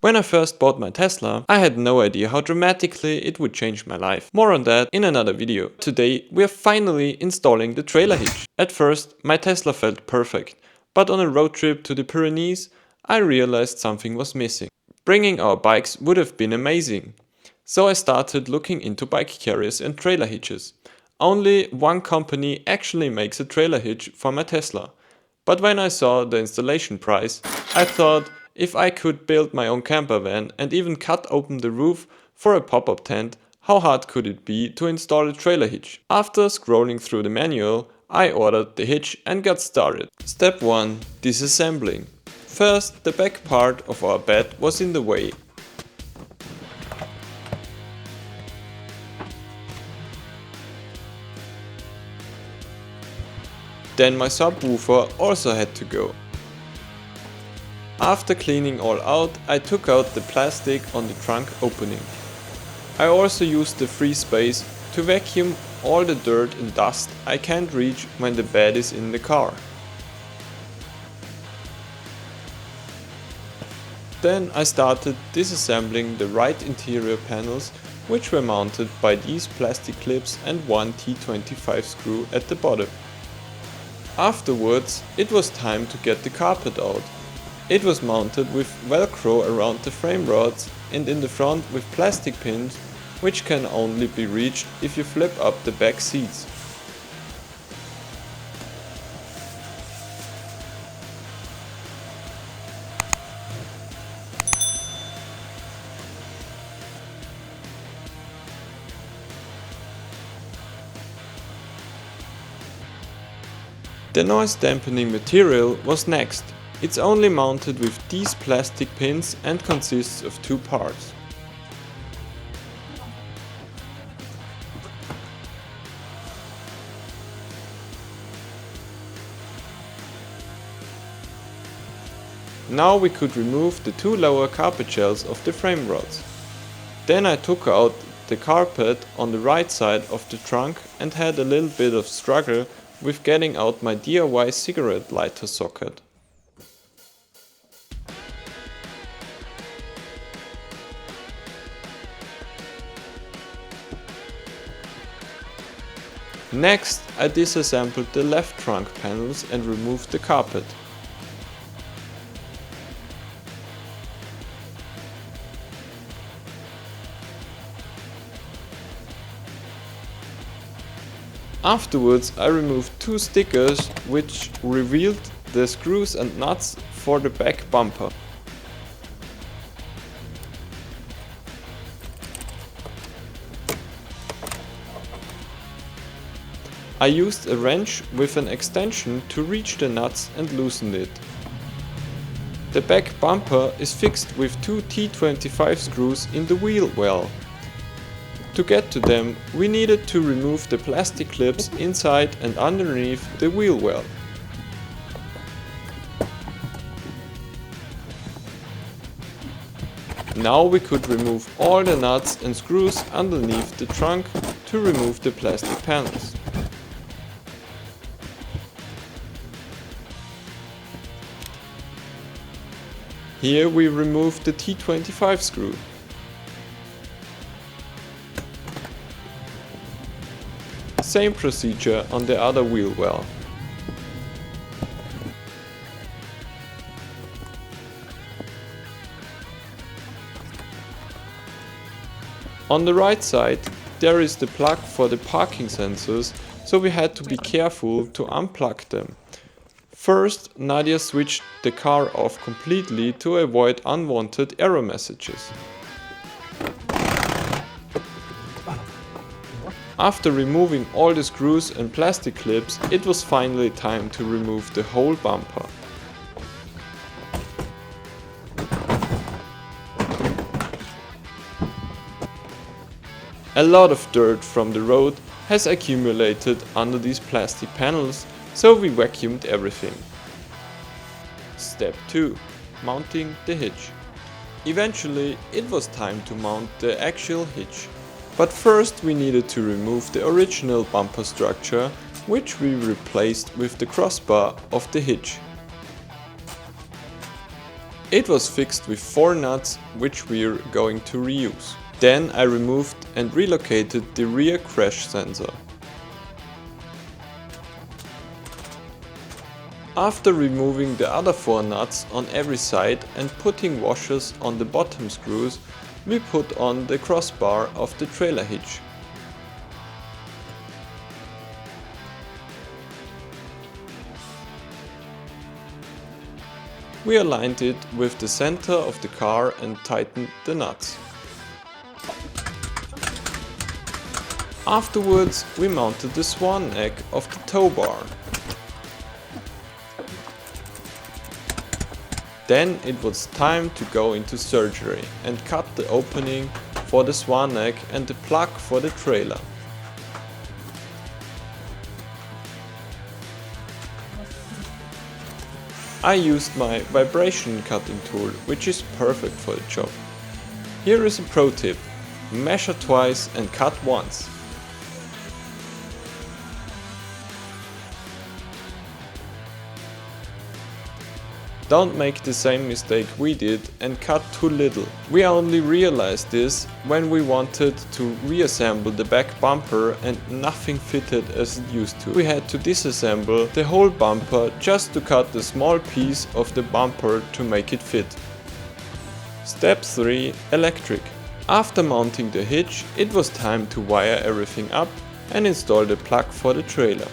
When I first bought my Tesla, I had no idea how dramatically it would change my life. More on that in another video. Today we are finally installing the trailer hitch. At first my Tesla felt perfect, but on a road trip to the Pyrenees I realized something was missing. Bringing our bikes would have been amazing. So I started looking into bike carriers and trailer hitches. Only one company actually makes a trailer hitch for my Tesla. But when I saw the installation price, I thought, if I could build my own camper van and even cut open the roof for a pop-up tent, how hard could it be to install a trailer hitch? After scrolling through the manual, I ordered the hitch and got started. Step 1. Disassembling. First, the back part of our bed was in the way. Then my subwoofer also had to go. After cleaning all out, I took out the plastic on the trunk opening. I also used the free space to vacuum all the dirt and dust I can't reach when the bed is in the car. Then I started disassembling the right interior panels, which were mounted by these plastic clips and one T25 screw at the bottom. Afterwards, it was time to get the carpet out. It was mounted with velcro around the frame rods and in the front with plastic pins, which can only be reached if you flip up the back seats. The noise dampening material was next. It's only mounted with these plastic pins and consists of two parts. Now we could remove the two lower carpet shells of the frame rods. Then I took out the carpet on the right side of the trunk and had a little bit of struggle with getting out my DIY cigarette lighter socket. Next, I disassembled the left trunk panels and removed the carpet. Afterwards, I removed two stickers which revealed the screws and nuts for the back bumper. I used a wrench with an extension to reach the nuts and loosen it. The back bumper is fixed with two T25 screws in the wheel well. To get to them, we needed to remove the plastic clips inside and underneath the wheel well. Now we could remove all the nuts and screws underneath the trunk to remove the plastic panels. Here we remove the T25 screw. Same procedure on the other wheel well. On the right side there is the plug for the parking sensors, so we had to be careful to unplug them. First, Nadia switched the car off completely to avoid unwanted error messages. After removing all the screws and plastic clips, it was finally time to remove the whole bumper. A lot of dirt from the road has accumulated under these plastic panels, so we vacuumed everything. Step 2. Mounting the hitch. Eventually it was time to mount the actual hitch. But first we needed to remove the original bumper structure, which we replaced with the crossbar of the hitch. It was fixed with 4 nuts, which we're going to reuse. Then I removed and relocated the rear crash sensor. After removing the other 4 nuts on every side and putting washers on the bottom screws, we put on the crossbar of the trailer hitch. We aligned it with the center of the car and tightened the nuts. Afterwards, we mounted the swan neck of the tow bar. Then it was time to go into surgery and cut the opening for the swan neck and the plug for the trailer. I used my vibration cutting tool, which is perfect for the job. Here is a pro tip: measure twice and cut once. Don't make the same mistake we did and cut too little. We only realized this when we wanted to reassemble the back bumper and nothing fitted as it used to. We had to disassemble the whole bumper just to cut the small piece of the bumper to make it fit. Step 3. Electric. After mounting the hitch, it was time to wire everything up and install the plug for the trailer.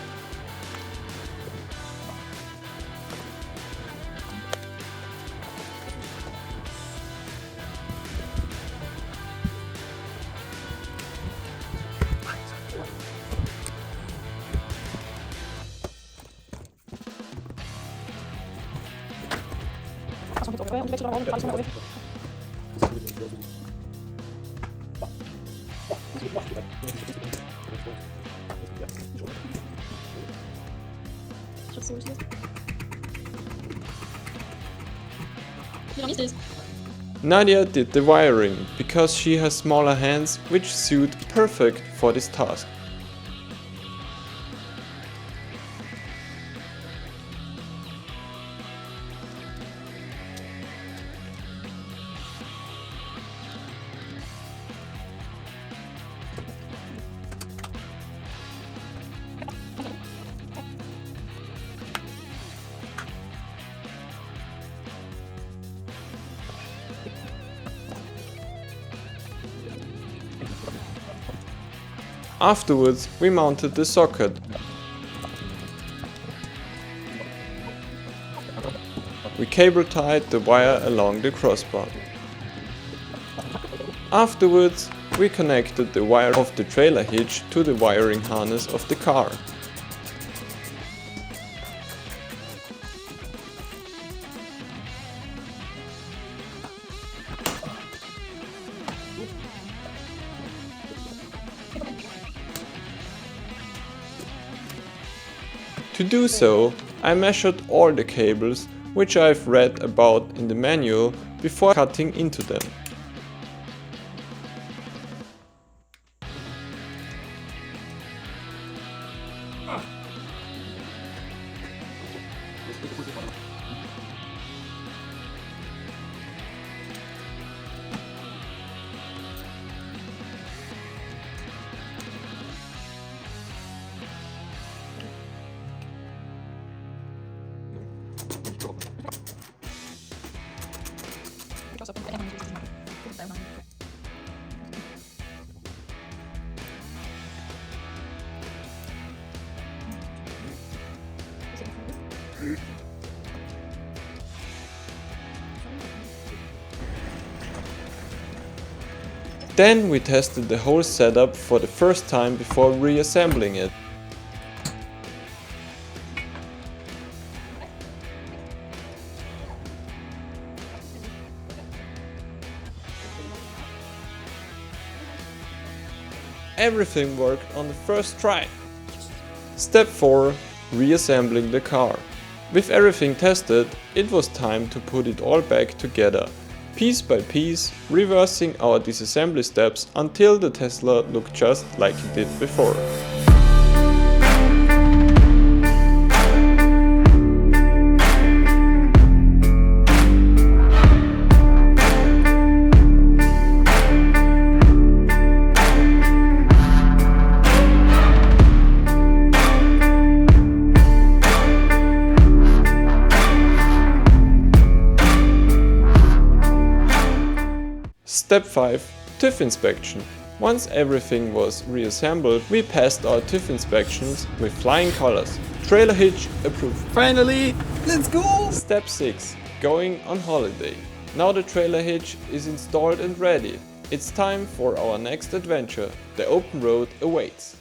Nadia did the wiring because she has smaller hands, which suit perfect for this task. Afterwards, we mounted the socket. We cable tied the wire along the crossbar. Afterwards, we connected the wire of the trailer hitch to the wiring harness of the car. To do so, I measured all the cables, which I've read about in the manual, before cutting into them. Then we tested the whole setup for the first time before reassembling it. Everything worked on the first try. Step 4. Reassembling the car. With everything tested, it was time to put it all back together, piece by piece, reversing our disassembly steps until the Tesla looked just like it did before. Step 5. Tiff Inspection. Once everything was reassembled, we passed our Tiff inspections with flying colors. Trailer hitch approved. Finally, let's go! Step 6. Going on holiday. Now the trailer hitch is installed and ready. It's time for our next adventure. The open road awaits.